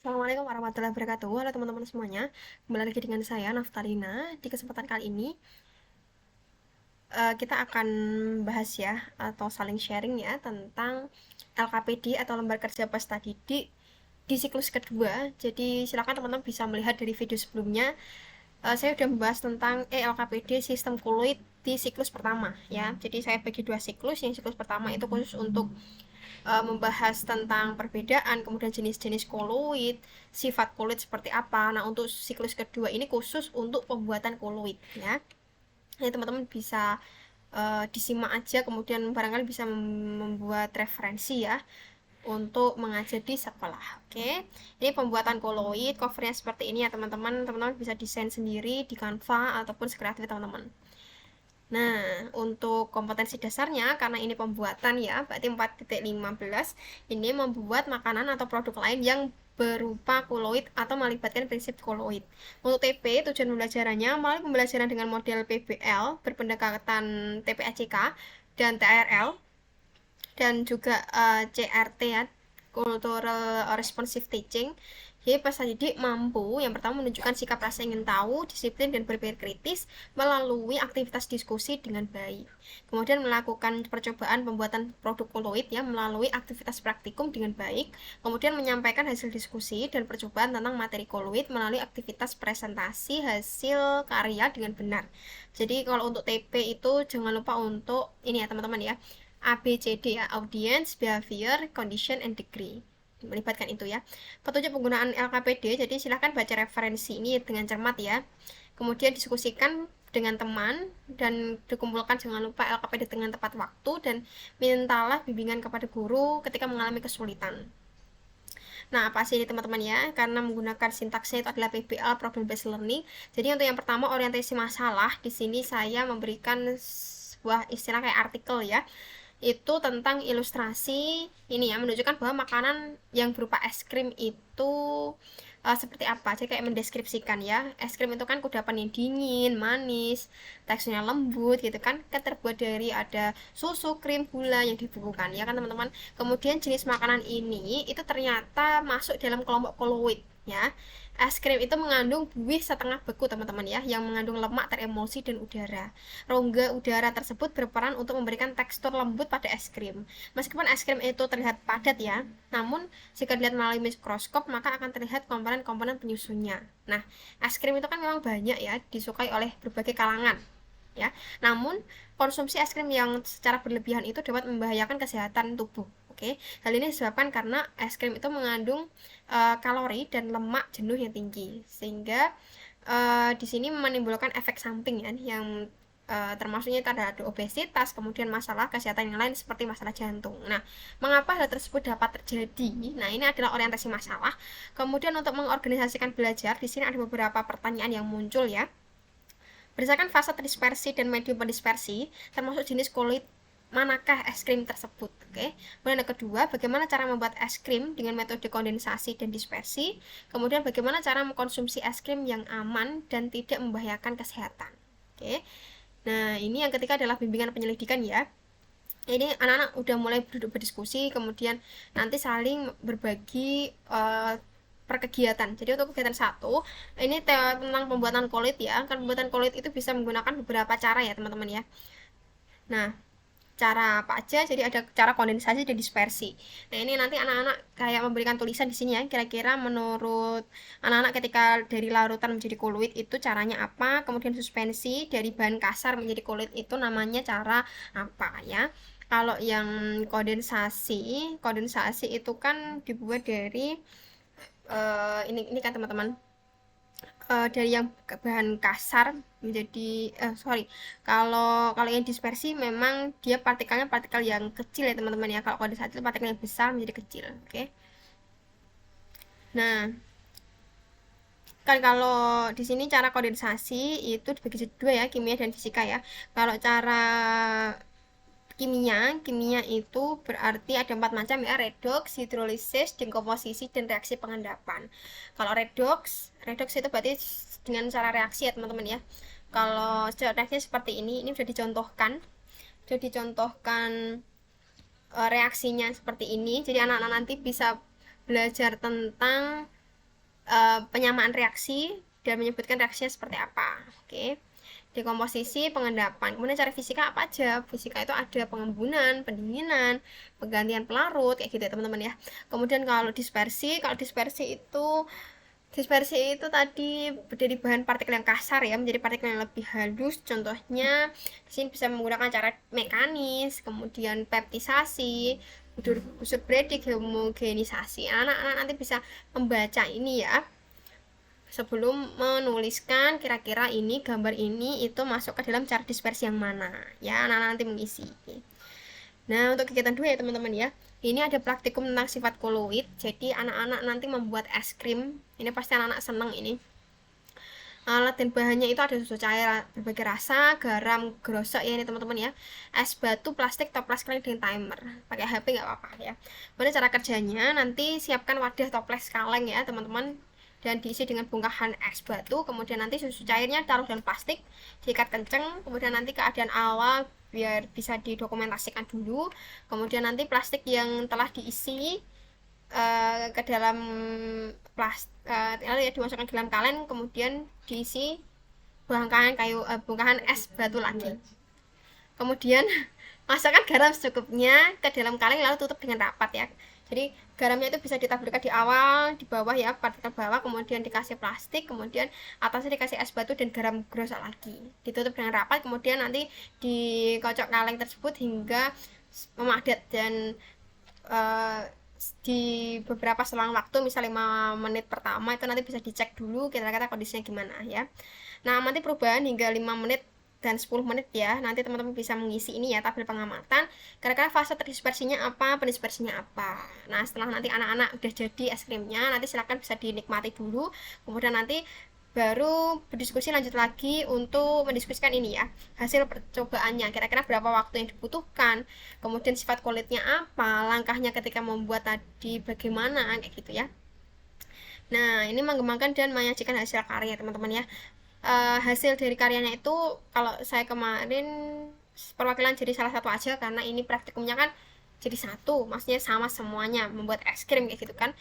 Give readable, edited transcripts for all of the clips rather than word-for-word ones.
Assalamualaikum warahmatullahi wabarakatuh. Halo teman-teman semuanya. Kembali lagi dengan saya Naftalina. Di kesempatan kali ini kita akan bahas ya atau saling sharing ya tentang LKPD atau lembar kerja peserta didik di siklus kedua. Jadi silakan teman-teman bisa melihat dari video sebelumnya. Saya sudah membahas tentang LKPD sistem koloid di siklus pertama ya. Jadi saya bagi dua siklus. Yang siklus pertama itu khusus untuk membahas tentang perbedaan, kemudian jenis-jenis koloid, sifat koloid seperti apa. Nah, untuk siklus kedua ini khusus untuk pembuatan koloid ya. Ini teman-teman bisa disimak aja, kemudian barangkali bisa membuat referensi ya untuk mengajar di sekolah. Oke, ini pembuatan koloid, covernya seperti ini ya teman-teman. Teman-teman bisa desain sendiri di Canva ataupun sekreatif teman-teman. Nah, untuk kompetensi dasarnya, karena ini pembuatan ya, berarti 4.15, ini membuat makanan atau produk lain yang berupa koloid atau melibatkan prinsip koloid. Untuk TP, tujuan pembelajarannya melalui pembelajaran dengan model PBL, berpendekatan TPACK, dan TRL, dan juga CRT ya, Cultural Responsive Teaching. Jadi peserta didik mampu yang pertama menunjukkan sikap rasa ingin tahu, disiplin dan berpikir kritis melalui aktivitas diskusi dengan baik. Kemudian melakukan percobaan pembuatan produk koloid ya melalui aktivitas praktikum dengan baik. Kemudian menyampaikan hasil diskusi dan percobaan tentang materi koloid melalui aktivitas presentasi hasil karya dengan benar. Jadi kalau untuk TP itu jangan lupa untuk ini ya teman-teman ya. ABCD ya, audience, behavior, condition, and degree. Melibatkan itu ya. Petunjuk penggunaan LKPD, jadi silahkan baca referensi ini dengan cermat ya. Kemudian diskusikan dengan teman dan dikumpulkan, jangan lupa LKPD dengan tepat waktu, dan mintalah bimbingan kepada guru ketika mengalami kesulitan. Nah, apa sih ini teman-teman ya? Karena menggunakan sintaksnya itu adalah PBL, Problem Based Learning. Jadi untuk yang pertama orientasi masalah, di sini saya memberikan sebuah istilah kayak artikel ya, itu tentang ilustrasi ini ya, menunjukkan bahwa makanan yang berupa es krim itu seperti apa. Jadi kayak mendeskripsikan ya, es krim itu kan kudapan yang dingin, manis, teksturnya lembut gitu kan terbuat dari ada susu, krim, gula yang dibukukan ya kan teman-teman. Kemudian jenis makanan ini itu ternyata masuk dalam kelompok koloid ya. Es krim itu mengandung buih setengah beku teman-teman ya, yang mengandung lemak teremulsi dan udara. Rongga udara tersebut berperan untuk memberikan tekstur lembut pada es krim. Meskipun es krim itu terlihat padat ya, namun jika dilihat melalui mikroskop maka akan terlihat komponen-komponen penyusunnya. Nah, es krim itu kan memang banyak ya, disukai oleh berbagai kalangan ya. Namun konsumsi es krim yang secara berlebihan itu dapat membahayakan kesehatan tubuh. Oke, hal ini disebabkan karena es krim itu mengandung kalori dan lemak jenuh yang tinggi, sehingga di sini menimbulkan efek samping ya, yang termasuknya itu ada obesitas, kemudian masalah kesehatan yang lain seperti masalah jantung. Nah, mengapa hal tersebut dapat terjadi? Nah, ini adalah orientasi masalah. Kemudian untuk mengorganisasikan belajar, di sini ada beberapa pertanyaan yang muncul ya. Berdasarkan fase dispersi dan medium pendispersi, termasuk jenis kulit manakah es krim tersebut. Oke. Kemudian yang kedua, bagaimana cara membuat es krim dengan metode kondensasi dan dispersi. Kemudian bagaimana cara mengkonsumsi es krim yang aman dan tidak membahayakan kesehatan. Oke. Nah, ini yang ketiga adalah bimbingan penyelidikan ya. Ini anak-anak udah mulai duduk berdiskusi, kemudian nanti saling berbagi per kegiatan. Jadi untuk kegiatan satu, ini tentang pembuatan kulit ya. Kan pembuatan kulit itu bisa menggunakan beberapa cara ya teman-teman ya. Nah, cara apa aja? Jadi ada cara kondensasi dan dispersi. Nah, ini nanti anak-anak kayak memberikan tulisan di sini ya. Kira-kira menurut anak-anak ketika dari larutan menjadi koloid itu caranya apa? Kemudian suspensi dari bahan kasar menjadi koloid itu namanya cara apa ya? Kalau yang kondensasi itu kan dibuat dari ini kan teman-teman, dari yang bahan kasar menjadi sorry, kalau kalau yang dispersi memang dia partikelnya partikel yang kecil ya teman-teman ya. Kalau kondensasi itu partikel yang besar menjadi kecil. Oke. Nah, kan kalau di sini cara kondensasi itu dibagi dua ya, kimia dan fisika ya. Kalau cara kimia itu berarti ada 4 macam ya: redox, hidrolisis, dekomposisi, dan reaksi pengendapan. Kalau redox itu berarti dengan cara reaksi ya teman-teman ya. Kalau cara reaksi seperti ini sudah dicontohkan reaksinya seperti ini. Jadi anak-anak nanti bisa belajar tentang penyamaan reaksi dan menyebutkan reaksinya seperti apa. Oke. Dekomposisi, pengendapan. Kemudian cara fisika apa aja? Fisika itu ada pengembunan, pendinginan, penggantian pelarut, kayak gitu ya teman-teman ya. Kemudian kalau dispersi itu tadi dari bahan partikel yang kasar ya menjadi partikel yang lebih halus. Contohnya di sini bisa menggunakan cara mekanis, kemudian peptisasi, busur Bredig, homogenisasi. Anak-anak nanti bisa membaca ini ya sebelum menuliskan kira-kira ini gambar ini itu masuk ke dalam cara dispersi yang mana ya, anak-anak nanti mengisi. Nah, untuk kegiatan 2 ya teman-teman ya, ini ada praktikum tentang sifat koloid. Jadi anak-anak nanti membuat es krim. Ini pasti anak-anak seneng ini. Alat dan bahannya itu ada susu cair berbagai rasa, garam, grosok ya ini teman-teman ya, es batu, plastik, toples kaleng dengan timer. Pakai HP nggak apa-apa ya. Kemudian cara kerjanya, nanti siapkan wadah toples kaleng ya teman-teman, dan diisi dengan bongkahan es batu. Kemudian nanti susu cairnya taruh dalam plastik, diikat kenceng. Kemudian nanti keadaan awal biar bisa didokumentasikan dulu. Kemudian nanti plastik yang telah diisi ke dalam lalu ya dimasukkan ke dalam kaleng, kemudian diisi bongkahan es batu lagi. Kemudian masukkan garam secukupnya ke dalam kaleng lalu tutup dengan rapat ya. Jadi garamnya itu bisa ditaburkan di awal, di bawah ya, partikel bawah, kemudian dikasih plastik, kemudian atasnya dikasih es batu dan garam grosok lagi. Ditutup dengan rapat, kemudian nanti dikocok kaleng tersebut hingga memadat dan di beberapa selang waktu, misal 5 menit pertama itu nanti bisa dicek dulu kira-kira kondisinya gimana ya. Nah, nanti perubahan hingga 5 menit dan 10 menit ya. Nanti teman-teman bisa mengisi ini ya, tabel pengamatan. Kira-kira fase terdispersinya apa, pendispersinya apa. Nah, setelah nanti anak-anak udah jadi es krimnya, nanti silakan bisa dinikmati dulu. Kemudian nanti baru berdiskusi lanjut lagi untuk mendiskusikan ini ya, hasil percobaannya, kira-kira berapa waktu yang dibutuhkan, kemudian sifat kulitnya apa, langkahnya ketika membuat tadi bagaimana, kayak gitu ya. Nah, ini mengembangkan dan menyajikan hasil karya teman-teman ya. Hasil dari karyanya itu kalau saya kemarin perwakilan jadi salah satu aja, karena ini praktikumnya kan jadi satu, maksudnya sama semuanya membuat es krim kayak gitu kan.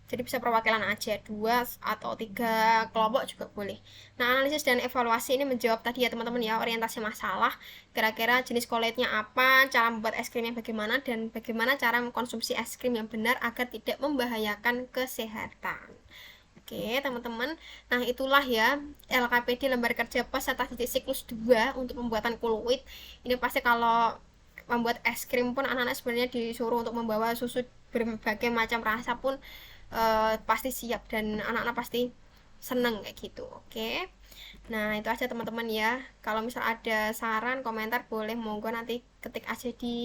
Jadi bisa perwakilan aja, 2 atau 3 kelompok juga boleh. Nah, analisis dan evaluasi ini menjawab tadi ya teman-teman ya, orientasi masalah, kira-kira jenis kulitnya apa, cara membuat es krimnya bagaimana, dan bagaimana cara mengkonsumsi es krim yang benar agar tidak membahayakan kesehatan. Oke teman-teman, nah itulah ya LKPD lembar kerja peserta didik siklus 2 untuk pembuatan kuluit. Ini pasti kalau membuat es krim pun anak-anak sebenarnya disuruh untuk membawa susu berbagai macam rasa pun pasti siap dan anak-anak pasti seneng kayak gitu. Oke, nah itu aja teman-teman ya. Kalau misal ada saran komentar boleh monggo nanti ketik aja di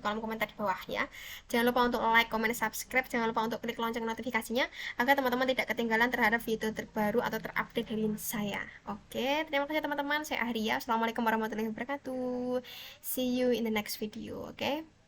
kolom komentar di bawah ya. Jangan lupa untuk like, comment, subscribe. Jangan lupa untuk klik lonceng notifikasinya agar teman-teman tidak ketinggalan terhadap video terbaru atau terupdate dari saya. Oke, terima kasih teman-teman. Saya Ahria. Assalamualaikum warahmatullahi wabarakatuh. See you in the next video. Oke.